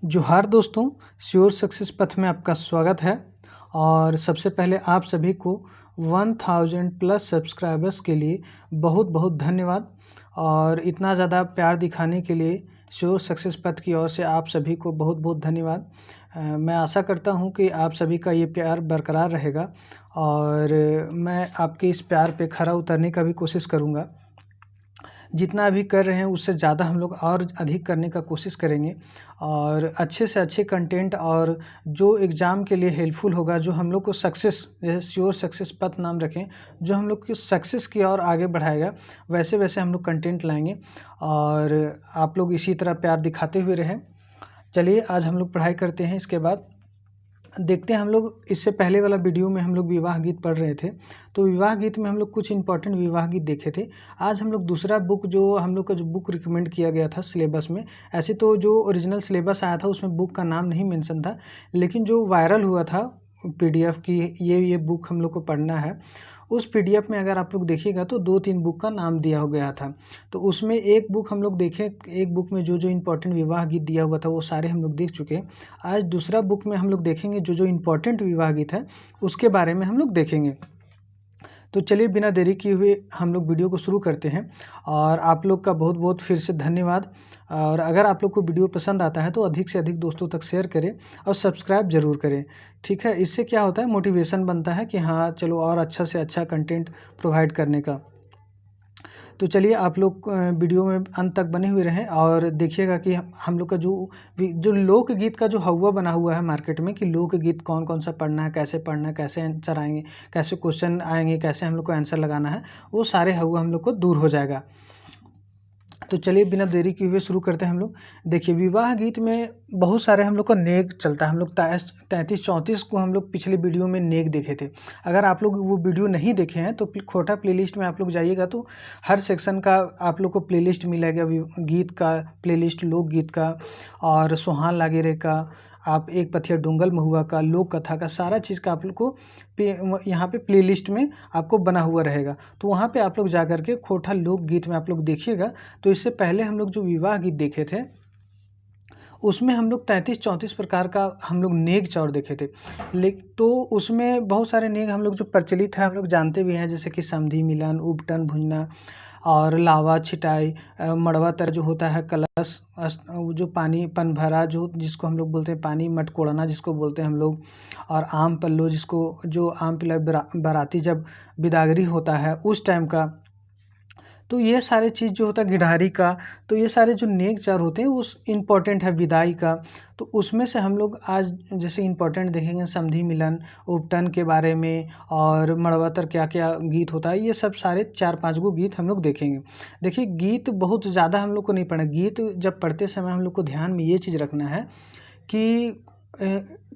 जोहार दोस्तों, sure success पथ में आपका स्वागत है। और सबसे पहले आप सभी को 1000 प्लस सब्सक्राइबर्स के लिए बहुत बहुत धन्यवाद। और इतना ज़्यादा प्यार दिखाने के लिए श्योर सक्सेस पथ की ओर से आप सभी को बहुत बहुत धन्यवाद। मैं आशा करता हूं कि आप सभी का ये प्यार बरकरार रहेगा और मैं आपके इस प्यार पे खरा उतरने का भी कोशिश करूँगा। जितना अभी कर रहे हैं उससे ज़्यादा हम लोग और अधिक करने का कोशिश करेंगे और अच्छे से अच्छे कंटेंट और जो एग्ज़ाम के लिए हेल्पफुल होगा, जो हम लोग को सक्सेस, जैसे श्योर सक्सेस पथ नाम रखें, जो हम लोग की सक्सेस की ओर आगे बढ़ाएगा, वैसे वैसे हम लोग कंटेंट लाएंगे और आप लोग इसी तरह प्यार दिखाते हुए रहें। चलिए आज हम लोग पढ़ाई करते हैं। इसके बाद देखते हैं, हम लोग इससे पहले वाला वीडियो में हम लोग विवाह गीत पढ़ रहे थे, तो विवाह गीत में हम लोग कुछ इंपॉर्टेंट विवाह गीत देखे थे। आज हम लोग दूसरा बुक, जो हम लोग का जो बुक रिकमेंड किया गया था सिलेबस में, ऐसे तो जो ओरिजिनल सिलेबस आया था उसमें बुक का नाम नहीं मेंशन था, लेकिन जो वायरल हुआ था पीडीएफ की, ये बुक हम लोग को पढ़ना है। उस पीडीएफ में अगर आप लोग देखिएगा तो 2-3 बुक का नाम दिया हो गया था। तो उसमें एक बुक हम लोग देखें, एक बुक में जो जो इम्पोर्टेंट विवाह गीत दिया हुआ था वो सारे हम लोग देख चुके हैं। आज दूसरा बुक में हम लोग देखेंगे जो जो इम्पोर्टेंट विवाह गीत है उसके बारे में हम लोग देखेंगे। तो चलिए बिना देरी किए हुए हम लोग वीडियो को शुरू करते हैं। और आप लोग का बहुत बहुत फिर से धन्यवाद। और अगर आप लोग को वीडियो पसंद आता है तो अधिक से अधिक दोस्तों तक शेयर करें और सब्सक्राइब ज़रूर करें, ठीक है। इससे क्या होता है, मोटिवेशन बनता है कि हाँ चलो और अच्छा से अच्छा कंटेंट प्रोवाइड करने का। तो चलिए आप लोग वीडियो में अंत तक बने हुए रहें और देखिएगा कि हम लोग का जो लोकगीत का जो हौवा बना हुआ है मार्केट में, कि लोकगीत कौन कौन सा पढ़ना है, कैसे पढ़ना है, कैसे आंसर आएंगे, कैसे क्वेश्चन आएंगे, कैसे हम लोग को आंसर लगाना है, वो सारे हौवा हम लोग को दूर हो जाएगा। तो चलिए बिना देरी किए हुए शुरू करते हैं हम लोग। देखिए, विवाह गीत में बहुत सारे हम लोग का नेग चलता है। हम लोग 33-34 को हम लोग पिछले वीडियो में नेग देखे थे। अगर आप लोग वो वीडियो नहीं देखे हैं तो खोटा प्लेलिस्ट में आप लोग जाइएगा तो हर सेक्शन का आप लोग को प्लेलिस्ट मिलेगा। गीत का प्लेलिस्ट, लोकगीत का और सोहान लागे रे का, आप एक पथिया डोंगल महुआ का, लोक कथा का, सारा चीज़ का आप लोग को यहाँ पे प्लेलिस्ट में आपको बना हुआ रहेगा। तो वहाँ पे आप लोग जा कर के खोटा लोकगीत में आप लोग देखिएगा। तो इससे पहले हम लोग जो विवाह गीत देखे थे उसमें हम लोग 33-34 प्रकार का हम लोग नेग चौर देखे थे। तो उसमें बहुत सारे नेग हम लोग जो प्रचलित है हम लोग जानते भी हैं, जैसे कि समधी मिलन, उपटन भुजना और लावा छिटाई, मड़वा तर जो होता है, कलश, जो पानी पन भरा, जो जिसको हम लोग बोलते हैं पानी मटकोड़ना जिसको बोलते हैं हम लोग, और आम पल्लो, जिसको जो आम पिला बाराती जब बिदागरी होता है उस टाइम का। तो ये सारे चीज़ जो होता है गिढ़ारी का, तो ये सारे जो नेक चार होते हैं उस इम्पोर्टेंट है विदाई का। तो उसमें से हम लोग आज जैसे इम्पोर्टेंट देखेंगे समधी मिलन, उपटन के बारे में, और मड़वातर क्या क्या गीत होता है, ये सब सारे 4-5 गो गीत हम लोग देखेंगे। देखिए, गीत बहुत ज़्यादा हम लोग को नहीं पढ़ना। गीत जब पढ़ते समय हम लोग को ध्यान में ये चीज़ रखना है कि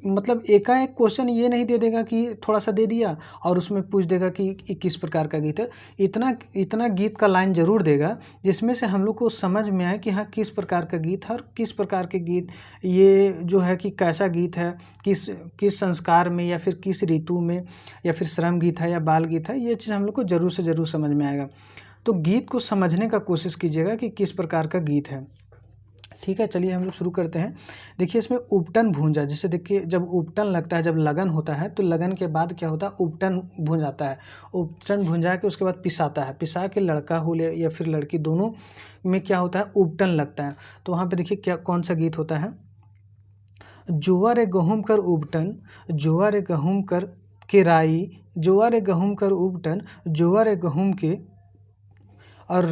मतलब एकाएक क्वेश्चन ये नहीं दे देगा कि थोड़ा सा दे दिया और उसमें पूछ देगा कि किस प्रकार का गीत है। इतना गीत का लाइन ज़रूर देगा जिसमें से हम लोग को समझ में आए कि हाँ किस प्रकार का गीत है और किस प्रकार के गीत ये जो है, कि कैसा गीत है, किस संस्कार में या फिर किस ऋतु में, या फिर श्रम गीत है या बाल गीत है। ये चीज़ हम लोग को ज़रूर से ज़रूर समझ में आएगा। तो गीत को समझने का कोशिश कीजिएगा कि किस प्रकार का गीत है, ठीक है। चलिए हम लोग शुरू करते हैं। देखिए, इसमें उपटन भूंजा, जैसे देखिए जब उपटन लगता है, जब लगन होता है तो लगन के बाद क्या होता है, उपटन भूंजाता है। उपटन भूंजा के उसके बाद पिसाता है, पिसा के लड़का हो या फिर लड़की, दोनों में क्या होता है, उपटन लगता है। तो वहाँ पे देखिए क्या कौन सा गीत होता है, जोआ रे गहुम कर उपटन, जोआ रे गहुम कर के राई, जोआ रे गहुम कर उपटन, जोआ रे गहुम के, और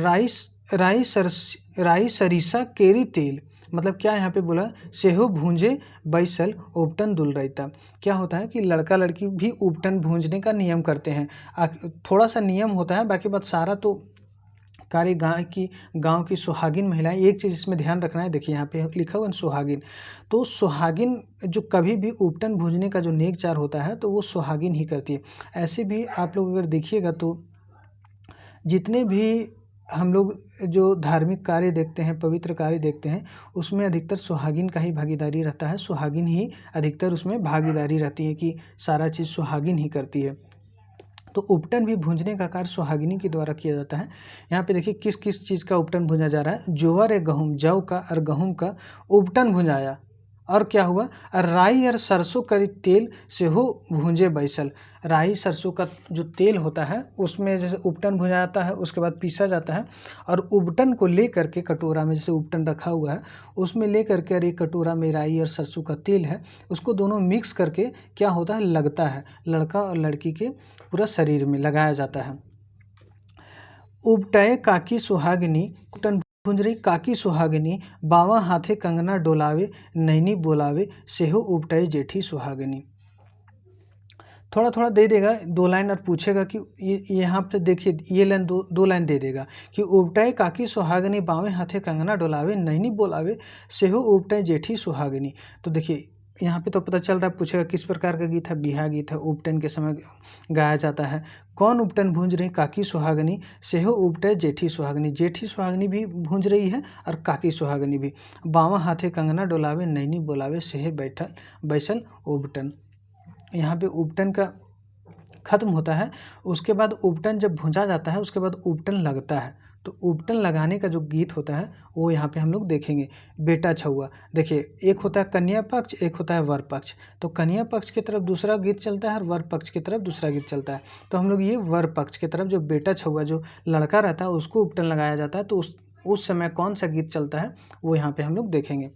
राई सरिसा केरी तेल। मतलब क्या यहाँ पे बोला, सेहो भूंजे बैसल उपटन दुल रहता। क्या होता है कि लड़का लड़की भी उपटन भूंजने का नियम करते हैं। थोड़ा सा नियम होता है, बाकी बात सारा तो कार्य गांव की सुहागिन महिलाएं। एक चीज़ इसमें ध्यान रखना है, देखिए यहाँ पे लिखा हुआ है सुहागिन। तो सुहागिन जो कभी भी उपटन भूंजने का जो नेक चार होता है तो वो सुहागिन ही करती है। ऐसे भी आप लोग अगर देखिएगा तो जितने भी हम लोग जो धार्मिक कार्य देखते हैं, पवित्र कार्य देखते हैं, उसमें अधिकतर सुहागिन का ही भागीदारी रहता है। सुहागिन ही अधिकतर उसमें भागीदारी रहती है कि सारा चीज़ सुहागिन ही करती है। तो उपटन भी भूंजने का कार्य सुहागिनी के द्वारा किया जाता है। यहाँ पे देखिए किस किस चीज़ का उपटन भूंजा जा रहा है। जोआ रे गहूम, जौ का और गहूम का उपटन भुंजाया और क्या हुआ, राई और सरसों करी तेल से हो भूंजे बैसल। राई सरसों का जो तेल होता है उसमें जैसे उपटन भुना जाता है, उसके बाद पीसा जाता है, और उपटन को ले करके कटोरा में, जैसे उपटन रखा हुआ है उसमें ले करके, और एक कटोरा में राई और सरसों का तेल है, उसको दोनों मिक्स करके क्या होता है, लगता है, लड़का और लड़की के पूरा शरीर में लगाया जाता है। उपटय काकी सुहागिनी, उपटन भूंज रही काकी सुहागिनी, बावा हाथे कंगना डोलावे, नैनी बोलावे, सेहो उपटय जेठी सुहागिनी। थोड़ा थोड़ा दे देगा 2 लाइन और पूछेगा कि ये यहाँ पे देखिए, ये लाइन दो लाइन दे देगा कि उपटय काकी सुहागिनी, बावे हाथे कंगना डोलावे, नैनी बोलावे, सेहो उपटय जेठी सुहागिनी। तो देखिए यहाँ पे तो पता चल रहा है, पूछेगा किस प्रकार का गीत है, बिहा गीत है, उपटन के समय गाया जाता है। कौन उपटन भूंज रही, काकी सुहागिनी, सेहो उपटय जेठी सुहागिनी। जेठी सुहागिनी भी भूंज रही है और काकी सुहागिनी भी। बावा हाथे कंगना डोलावे, नैनी बोलावे, सेहे बैठल बैसल उपटन। यहाँ पे उपटन का खत्म होता है, उसके बाद उपटन जब भुंजा जाता है उसके बाद उपटन लगता है। तो उपटन लगाने का जो गीत होता है वो यहाँ पे हम लोग देखेंगे। बेटा छुआ, देखिए एक होता है कन्या पक्ष, एक होता है वर पक्ष। तो कन्या पक्ष की तरफ दूसरा गीत चलता है और वर पक्ष की तरफ दूसरा गीत चलता है। तो हम लोग ये वर पक्ष की तरफ जो बेटा छुआ जो लड़का रहता है उसको उपटन लगाया जाता है। तो उस समय कौन सा गीत चलता है वो यहाँ पर हम लोग देखेंगे।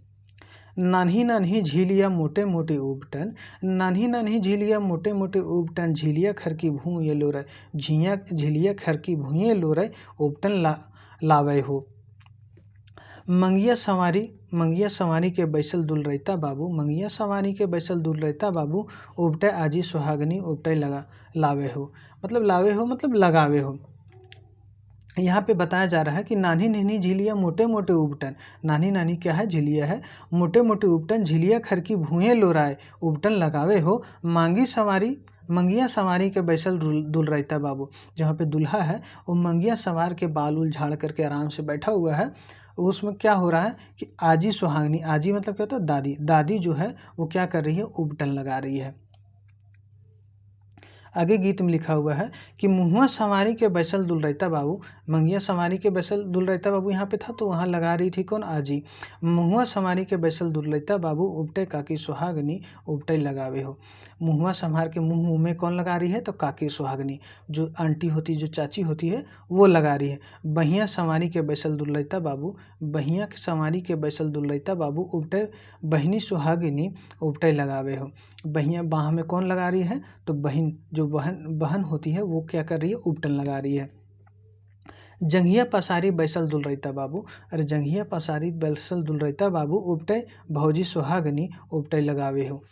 नान्ही नान्ही झीलिया मोटे मोटे उपटन, नान्ही नान्ही झीलिया मोटे मोटे उपटन, झीलिया खर की भूँ ये लोरय, झीलिया खर की भूँये लोरय, उपटन लावै हो। मंगिया सवारी के बैसल दुल रहता बाबू, मंगिया सवारी के बैसल दुल रहता बाबू, उपटय आजी सुहागनी, उपटय लावे हो, मतलब लावे हो मतलब लगावे हो। यहाँ पे बताया जा रहा है कि नानी नैनी झीलिया मोटे मोटे उपटन, नानी नानी क्या है, झीलिया है, मोटे मोटे उपटन, झीलिया खर की भूँये लोराए, उपटन लगावे हो। मंगिया सवारी के बैसल दुल रहता बाबू, जहाँ पे दुल्हा है वो मंगिया सवार के बाल उल झाड़ करके आराम से बैठा हुआ है। उसमें क्या हो रहा है कि आजी सुहागनी, आजी मतलब क्या होता है, दादी, दादी जो है वो क्या कर रही है, उपटन लगा रही है। आगे गीत में लिखा हुआ है कि मुहुआ सवारी के बैसल दुल रहता बाबू, मंगिया सवारी के बैसल दुल रहता बाबू यहाँ पे था तो वहाँ लगा रही थी कौन, आजी। मुहुआ सवारी के बैसल दुल रहता बाबू, उपटे काकी सुहागनी, उपटे लगावे हो। मुहुआ संभार के मुँह में कौन लगा रही है, तो काकी सुहागनी जो आंटी होती है, जो चाची होती है वो लगा रही है। बहिया सवारी के बैसल दुल रहता बाबू, बहिया सवारी के बैसल दुल रहता बाबू, उपटे बहिनी सुहागिनी, उपटे लगावे हो। बहिया बाह में कौन लगा रही है, तो बहन, जो बहन होती है वो क्या कर रही है, उपटन लगा रही है। जंघिया पसारी बैसल दुल रहता बाबू, अरे जंघिया पसारी बैसल दुल रहता बाबू, उपटे भौजी सुहागनी, उपटे लगावे हो।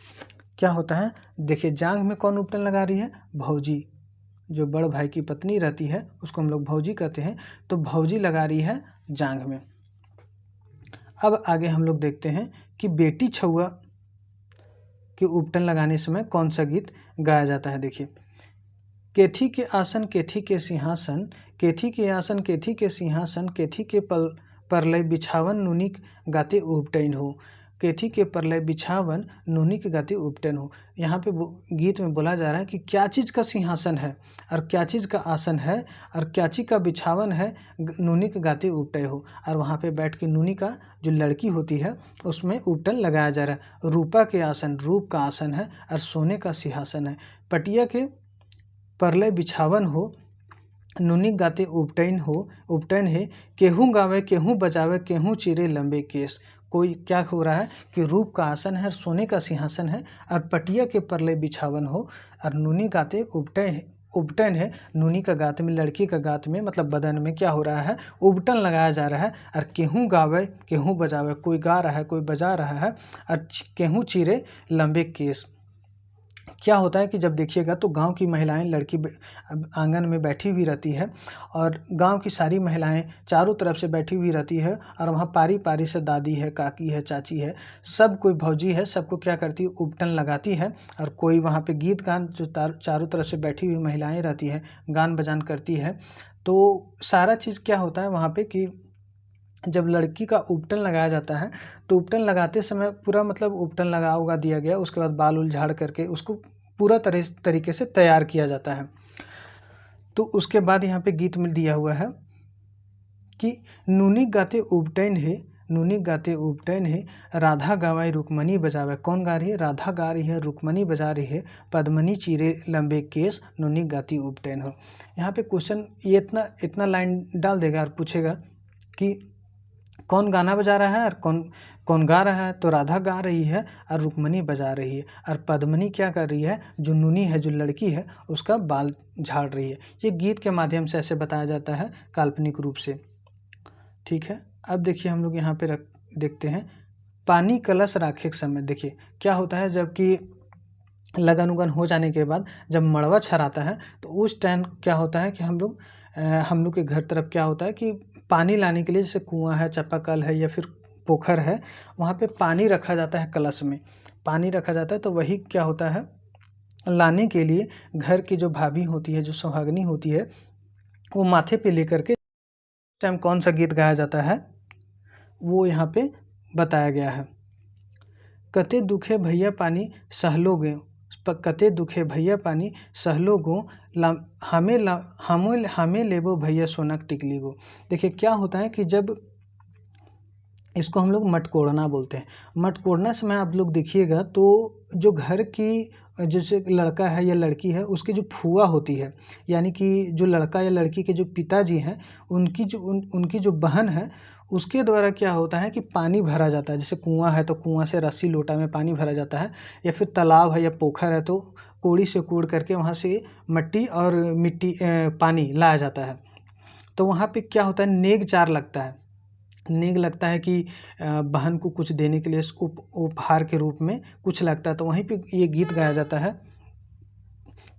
क्या होता है, देखिए जांघ में कौन उपटन लगा रही है, भौजी, जो बड़ भाई की पत्नी रहती है उसको हम लोग भौजी कहते हैं, तो भौजी लगा रही है जांघ में। अब आगे हम लोग देखते हैं कि बेटी छुआ कि उपटन लगाने समय कौन सा गीत गाया जाता है। देखिए, केथी के आसन केथी के सिंहासन, केथी के आसन केथी के सिंहासन, केथी के परलय बिछावन नुनिक गाते उपटन हो, केथी के परलय बिछावन नुनिक गाते उपटन हो। यहाँ पे गीत में बोला जा रहा है कि क्या चीज़ का सिंहासन है और क्या चीज़ का आसन है और क्या चीज़ का बिछावन है, नुनिक गाते उपटय हो। और वहाँ पे बैठ के नुनी का जो लड़की होती है उसमें उपटन लगाया जा रहा है। रूपा के आसन, रूप का आसन है, और सोने का सिंहासन है। पटिया के परलय बिछावन हो, नुनी गाते उपटन हो, उपटन है। केहू गावे केहू बजावे, केहू चिरे लंबे केस। कोई क्या हो रहा है कि रूप का आसन है, सोने का सिंहासन है, और पटिया के परलय बिछावन हो, और नुनी गाते उपटन है। नुनी का गात में, लड़की का गात में मतलब बदन में क्या हो रहा है, उपटन लगाया जा रहा है। और केहू गावे केहू बजावे, कोई गा रहा है कोई बजा रहा है, और केहू चिरे लंबे केस। क्या होता है कि जब देखिएगा तो गांव की महिलाएं, लड़की आंगन में बैठी हुई रहती है और गांव की सारी महिलाएं चारों तरफ से बैठी हुई रहती है, और वहाँ पारी पारी से दादी है, काकी है, चाची है, सब कोई भौजी है, सबको क्या करती है, उपटन लगाती है। और कोई वहाँ पे गीत गान, जो चारों तरफ से बैठी हुई महिलाएँ रहती है, गान बजान करती है। तो सारा चीज़ क्या होता है वहाँ पे कि जब लड़की का उपटन लगाया जाता है तो उपटन लगाते समय पूरा मतलब उपटन लगा उगा दिया गया, उसके बाद बाल उल झाड़ करके उसको पूरा तरीके से तैयार किया जाता है। तो उसके बाद यहाँ पे गीत में दिया हुआ है कि नुनी गाते उपटन है, नुनी गाते उपटैन है, राधा गावाई रुक्मणी बजावे। कौन गा रही है? राधा गा रही है, रुक्मणी बजा रही है। पद्मनी चीरे लंबे केस, नुनी गाती उपटैन हो। यहाँ पे क्वेश्चन ये इतना लाइन डाल देगा और पूछेगा कि कौन गाना बजा रहा है और कौन कौन गा रहा है। तो राधा गा रही है और रुक्मणी बजा रही है, और पद्मनी क्या कर रही है? जो नुनी है, जो लड़की है, उसका बाल झाड़ रही है। ये गीत के माध्यम से ऐसे बताया जाता है काल्पनिक रूप से। ठीक है, अब देखिए हम लोग यहाँ पे देखते हैं पानी कलश राखे के समय। देखिए क्या होता है, जबकि लगन उगन हो जाने के बाद जब मड़वा छराता है तो उस टाइम क्या होता है कि हम लोग के घर तरफ क्या होता है कि पानी लाने के लिए, जैसे कुआं है, चापाकल है या फिर पोखर है, वहाँ पे पानी रखा जाता है, कलश में पानी रखा जाता है। तो वही क्या होता है, लाने के लिए घर की जो भाभी होती है, जो सुहागनी होती है, वो माथे पे लेकर के टाइम कौन सा गीत गाया जाता है वो यहाँ पे बताया गया है। कते दुखे भैया पानी सहलोगे, कते दुखे भैया पानी सहलोगो, हमें लेबो भैया सोनक टिकली गो। देखिए क्या होता है कि जब इसको हम लोग मटकोड़ना बोलते हैं। मटकोड़ना समय आप लोग देखिएगा तो जो घर की, जैसे लड़का है या लड़की है, उसकी जो फूआ होती है, यानी कि जो लड़का या लड़की के जो पिताजी हैं, उनकी जो बहन है, उसके द्वारा क्या होता है कि पानी भरा जाता है। जैसे कुआं है तो कुआं से रस्सी लोटा में पानी भरा जाता है, या फिर तालाब है या पोखर है तो कोड़ी से कोड़ करके वहाँ से मिट्टी पानी लाया जाता है। तो वहाँ पे क्या होता है, नेग चार लगता है। नेग लगता है कि बहन को कुछ देने के लिए उपहार के रूप में कुछ लगता है। तो वहीं पे ये गीत गाया जाता है,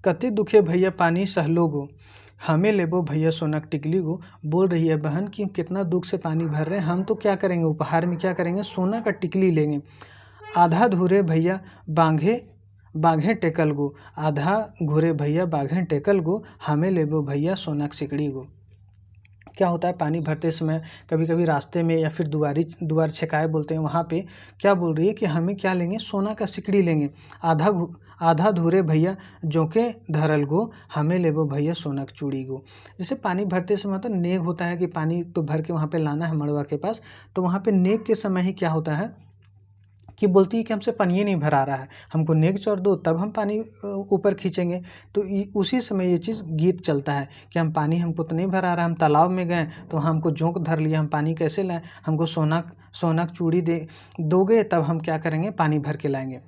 कते दुखे भैया पानी सहलोगो, हमें लेबो भैया सोनक टिकली गो। बोल रही है बहन कि कितना दुख से पानी भर रहे हैं, हम तो क्या करेंगे, उपहार में क्या करेंगे, सोना का टिकली लेंगे। आधा धुरे भैया बाघे टेकल गो, आधा घुरे भैया बाघे टेकल गो, हमें लेबो भैया सोनक सिकड़ी गो। क्या होता है, पानी भरते समय कभी कभी रास्ते में या फिर दुआर छेकाए बोलते हैं, वहाँ पे क्या बोल रही है कि हमें क्या लेंगे, सोना का सिकड़ी लेंगे। आधा धुरे भैया जोके धरल गो, हमें लेबो भैया सोनक चूड़ी गो। जैसे पानी भरते समय तो नेग होता है कि पानी तो भर के वहाँ पे लाना है मड़वा के पास, तो वहाँ पे नेग के समय ही क्या होता है कि बोलती है कि हमसे पानी नहीं भरा रहा है, हमको नेग चोर दो तब हम पानी ऊपर खींचेंगे। तो उसी समय ये चीज़ गीत चलता है कि हम पानी हमको तो नहीं भरा रहा, हम तालाब में गए तो हमको जोंक धर लिया, हम पानी कैसे लाएं, हमको सोना चूड़ी दोगे तब हम क्या करेंगे, पानी भर के लाएंगे।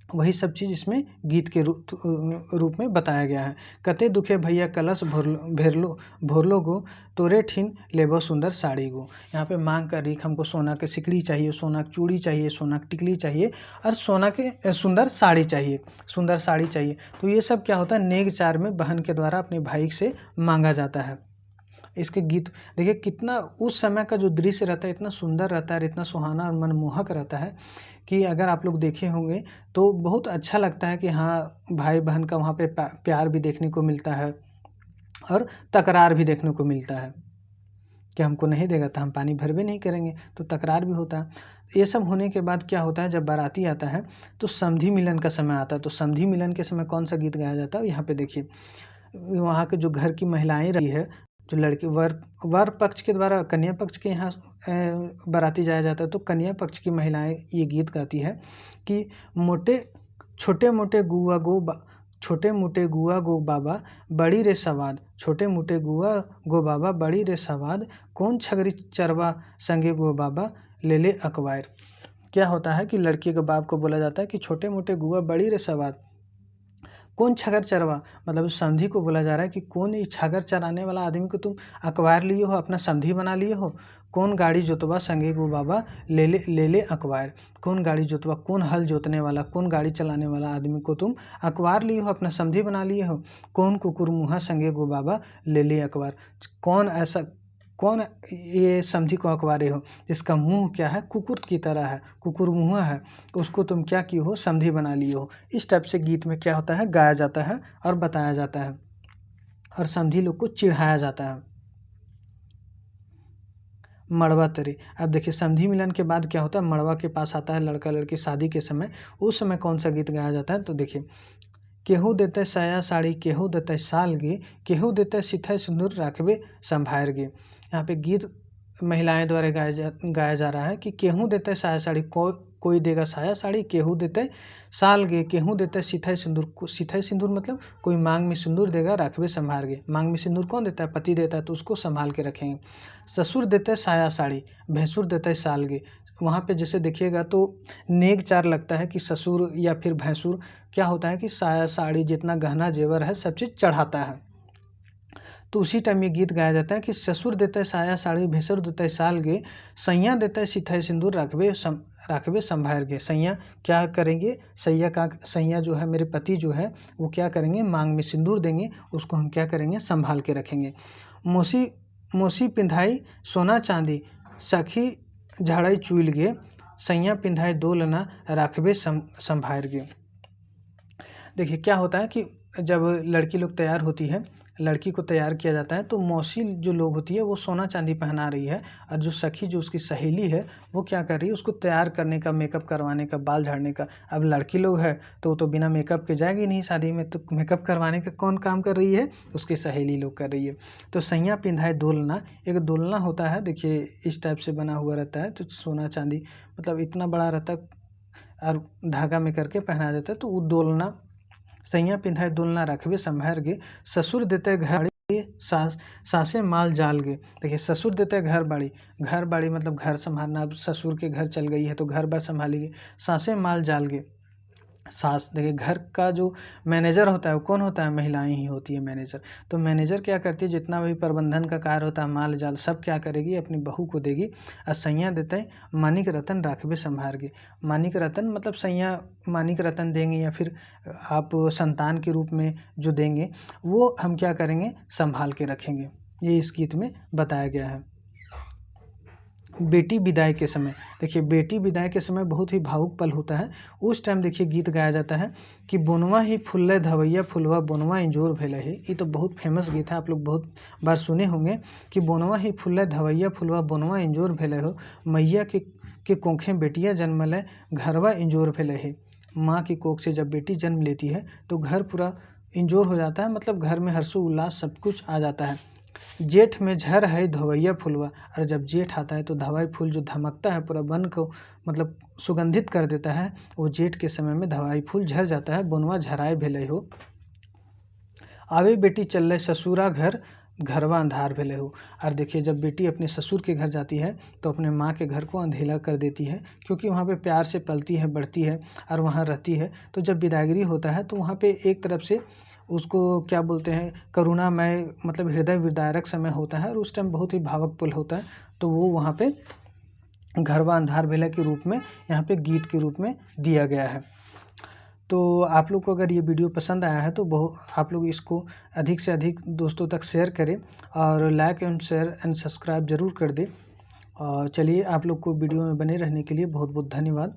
वही सब चीज़ इसमें गीत के रूप में बताया गया है। कते दुखे भैया कलश भोरलो गो, तोरे ठीन लेबो सुंदर साड़ी गो। यहाँ पे मांग कर रही, हमको सोना के सिकड़ी चाहिए, सोना की चूड़ी चाहिए, सोना की टिकली चाहिए, और सोना के सुंदर साड़ी चाहिए। तो ये सब क्या होता है, नेग चार में बहन के द्वारा अपने भाई से मांगा जाता है। इसके गीत देखिए कितना उस समय का जो दृश्य रहता है, इतना सुंदर रहता है, इतना सुहाना और मनमोहक रहता है कि अगर आप लोग देखे होंगे तो बहुत अच्छा लगता है कि हाँ, भाई बहन का वहाँ पे प्यार भी देखने को मिलता है और तकरार भी देखने को मिलता है कि हमको नहीं देगा तो हम पानी भरवे नहीं करेंगे, तो तकरार भी होता है। ये सब होने के बाद क्या होता है, जब बाराती आता है तो समधी मिलन का समय आता है। तो समधी मिलन के समय कौन सा गीत गाया जाता है, यहाँ पे देखिए वहाँ के जो घर की महिलाएं रही है, जो लड़की वर पक्ष के द्वारा कन्या पक्ष के यहाँ बाराती जाया जाता है, तो कन्या पक्ष की महिलाएं ये गीत गाती है कि छोटे मोटे गुआ गो बाबा बड़ी रे सवाद, छोटे मोटे गुआ गो बाबा बड़ी रे सवाद, कौन छगरी चरवा संगे गो बाबा ले ले अकवायर। क्या होता है कि लड़की के बाप को बोला जाता है कि छोटे मोटे गुआ बड़ी रे सवाद, कौन छगर चरवा, मतलब समधी को बोला जा रहा है कि कौन ये छगर चराने वाला आदमी को तुम अकवायर लिए हो, अपना समधी बना लिए हो। कौन गाड़ी जोतवा संगे गो बाबा ले ले अकवायर, कौन गाड़ी जोतवा, कौन हल जोतने वाला, कौन गाड़ी चलाने वाला आदमी को तुम अकवार लिए हो, अपना समधी बना लिए हो। कौन कुकुर मुँहा संगे गो बाबा ले ले अकवार, कौन ये समधी को अकवारे हो जिसका मुंह क्या है, कुकुर की तरह है, कुकुर मुँहा है, उसको तुम क्या किए हो, समधी बना लिए हो। इस टाइप से गीत में क्या होता है, गाया जाता है और बताया जाता है और समधी लोग को चिढ़ाया जाता है। मड़वा तरी, अब देखिए समधी मिलन के बाद क्या होता है, मड़वा के पास आता है लड़का लड़की शादी के समय। उस समय कौन सा गीत गाया जाता है, तो देखिए केहू देते साया साड़ी, केहू देते साल गे, केहू देते सिथै सिंदूर राखबे संभार गे। यहाँ पे गीत महिलाएं द्वारा गाया जा रहा है कि केहू देते साया साड़ी, कोई देगा साया साड़ी, केहू देते साल गे, केहू देते सिथाई सिंदूर। सिथाई सिंदूर मतलब कोई मांग में सिंदूर देगा, रखबे संभाल गे। मांग में सिंदूर कौन देता है? पति देता है, तो उसको संभाल के रखेंगे। ससुर देते साया साड़ी, भैंसुर देते साल गे। वहाँ पे जैसे देखिएगा तो नेक चार लगता है कि ससुर या फिर भैंसुर क्या होता है कि साया साड़ी जितना गहना जेवर है सब चीज़ चढ़ाता है। तो उसी टाइम ये गीत गाया जाता है कि ससुर देता है साया साड़ी, भैंसुर देता है साल गे, सैया देता है सिथाई सिंदूर, राखबे संभाल गे। सैया क्या करेंगे? सैया जो है मेरे पति जो है वो क्या करेंगे? मांग में सिंदूर देंगे, उसको हम क्या करेंगे? संभाल के रखेंगे। मोसी पिंधाई सोना चांदी, सखी झाड़ाई चुइल गे, सैया पिंधाई दोलना, राखबे संभाल गे। देखिए क्या होता है कि जब लड़की लोग तैयार होती है, लड़की को तैयार किया जाता है, तो मौसी जो लोग होती है वो सोना चांदी पहना रही है, और जो सखी जो उसकी सहेली है वो क्या कर रही है? उसको तैयार करने का, मेकअप करवाने का, बाल झाड़ने का। अब लड़की लोग है तो वो तो बिना मेकअप के जाएगी नहीं शादी में, तो मेकअप करवाने का कौन काम कर रही है? उसकी सहेली लोग कर रही है। तो सैया पिंधाए दोलना, एक दोलना होता है, देखिए इस टाइप से बना हुआ रहता है, तो सोना चांदी मतलब इतना बड़ा रहता है और धागा में करके पहना जाता है, तो वो दोलना। सैया पिंधाए दोलना, रखबे संभार गे, ससुर देते घर सासे माल जाल गे। देखिए ससुर देते हैं घर बाड़ी मतलब घर संभालना। अब ससुर के घर चल गई है तो घर बार संभालेगी। सासे माल जाल गे, सास देखिए घर का जो मैनेजर होता है वो कौन होता है? महिलाएं ही होती है मैनेजर। तो मैनेजर क्या करती है? जितना भी प्रबंधन का कार्य होता है, माल जाल सब क्या करेगी? अपनी बहू को देगी। और सैया देते हैं मानिक रतन, राखबे संभार गे। मानिक रतन मतलब सैया मानिक रतन देंगे, या फिर आप संतान के रूप में जो देंगे वो हम क्या करेंगे? संभाल के रखेंगे। ये इस गीत में बताया गया है। बेटी विदाई के समय, देखिए बेटी विदाई के समय बहुत ही भावुक पल होता है। उस टाइम देखिए गीत गाया जाता है कि बोनवा ही फुल्ले धवैया फुलवा, बोनवा इंजोर भेले है। ये तो बहुत फेमस गीत है, आप लोग बहुत बार सुने होंगे कि बोनवा ही फुल्ले धवैया फुलवा, बोनवा इंजोर भेले हो, मैया के कोखें बेटियाँ जन्मले, घरवा इंजोर भेले है। माँ की कोख से जब बेटी जन्म लेती है तो घर पूरा इंजोर हो जाता है, मतलब घर में हर्षो उल्लास सब कुछ आ जाता है। जेठ में झर है धवैया फूलवा, और जब जेठ आता है तो धवाई फूल जो धमकता है पूरा वन को मतलब सुगंधित कर देता है, वो जेठ के समय में धवाई फूल झर जाता है। बोनवा झराए भेले हो, आवे बेटी चल ससुरा घर, घरवा अंधार भेले हो। और देखिए जब बेटी अपने ससुर के घर जाती है तो अपने माँ के घर को अंधेला कर देती है, क्योंकि वहाँ पे प्यार से पलती है, बढ़ती है और वहाँ रहती है। तो जब विदागरी होता है तो वहाँ पे एक तरफ से उसको क्या बोलते हैं, करुणामय मतलब हृदय विदारक समय होता है, और उस टाइम बहुत ही भावुक पल होता है। तो वो वहाँ पे घरवा अंधार भेला के रूप में यहाँ पे गीत के रूप में दिया गया है। तो आप लोग को अगर ये वीडियो पसंद आया है तो आप लोग इसको अधिक से अधिक दोस्तों तक शेयर करें, और like and share and subscribe ज़रूर कर दें। और चलिए आप लोग को वीडियो में बने रहने के लिए बहुत बहुत धन्यवाद।